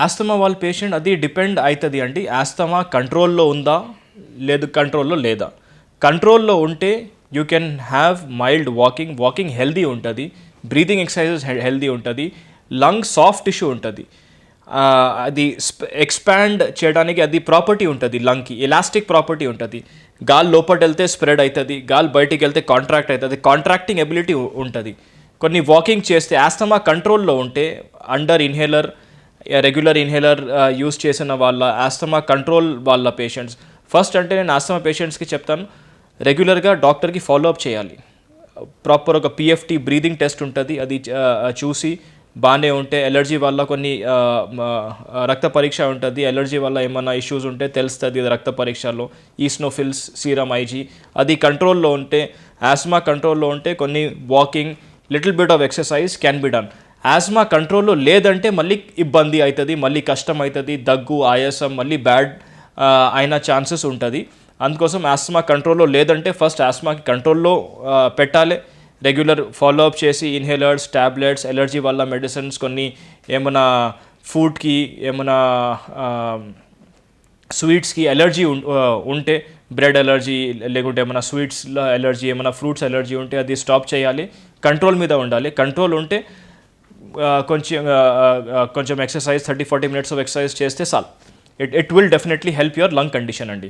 Asthma వాళ్ళ patient అది depend అవుతుంది అండి. ఆస్తమా కంట్రోల్లో ఉందా లేదు కంట్రోల్లో లేదా. కంట్రోల్లో ఉంటే you can have mild walking healthy ఉంటుంది, బ్రీతింగ్ ఎక్సర్సైజెస్ హెల్దీ ఉంటుంది, లంగ్ సాఫ్ట్ టిష్యూ ఉంటుంది. అది ఎక్స్పాండ్ చేయడానికి అది ప్రాపర్టీ ఉంటుంది, లంగ్కి ఎలాస్టిక్ ప్రాపర్టీ ఉంటుంది. గాలి లోపలికి వెళ్తే స్ప్రెడ్ అవుతుంది, గాలి బయటికి వెళ్తే కాంట్రాక్ట్ అవుతుంది, కాంట్రాక్టింగ్ ఎబిలిటీ ఉంటుంది. కొన్ని వాకింగ్ చేస్తే ఆస్తమా కంట్రోల్లో ఉంటే under inhaler regular inhaler use చేసిన వాళ్ళ ఆస్తమా కంట్రోల్ వాళ్ళ పేషెంట్స్ ఫస్ట్ అంటే నేను ఆస్తమా పేషెంట్స్కి చెప్తాను రెగ్యులర్గా డాక్టర్కి ఫాలోఅప్ చేయాలి. ప్రాపర్ ఒక పిఎఫ్టీ బ్రీదింగ్ టెస్ట్ ఉంటుంది, అది చూసి బాగానే ఉంటే ఎలర్జీ వల్ల కొన్ని రక్త పరీక్ష ఉంటుంది, ఎలర్జీ వల్ల ఏమైనా ఇష్యూస్ ఉంటే తెలుస్తుంది రక్త పరీక్షలో. ఈస్నోఫిల్స్ సీరం ఐజీ అది కంట్రోల్లో ఉంటే ఆస్మా కంట్రోల్లో ఉంటే కొన్ని walking little bit of exercise can be done. Asthma కంట్రోల్లో లేదంటే మళ్ళీ ఇబ్బంది అవుతుంది, మళ్ళీ కష్టం అవుతుంది, దగ్గు ఆయాసం మళ్ళీ బ్యాడ్ అయిన ఛాన్సెస్ ఉంటుంది. అందుకోసం ఆస్మా కంట్రోల్లో లేదంటే ఫస్ట్ ఆస్మాకి కంట్రోల్లో పెట్టాలి. రెగ్యులర్ ఫాలోఅప్ చేసి ఇన్హేలర్స్ ట్యాబ్లెట్స్ ఎలర్జీ వల్ల మెడిసిన్స్ కొన్ని ఏమైనా ఫుడ్కి ఏమైనా స్వీట్స్కి ఎలర్జీ ఉంటే బ్రెడ్ ఎలర్జీ లేకుంటే ఏమైనా స్వీట్స్లో ఎలర్జీ ఏమైనా ఫ్రూట్స్ ఎలర్జీ ఉంటే అది స్టాప్ చేయాలి. కంట్రోల్ మీద ఉండాలి. కంట్రోల్ ఉంటే కొంచెం ఎక్సర్సైజ్ 30-40 minutes ఆఫ్ ఎక్సర్సైజ్ చేస్తే చాలు. It will definitely help your lung condition అండి.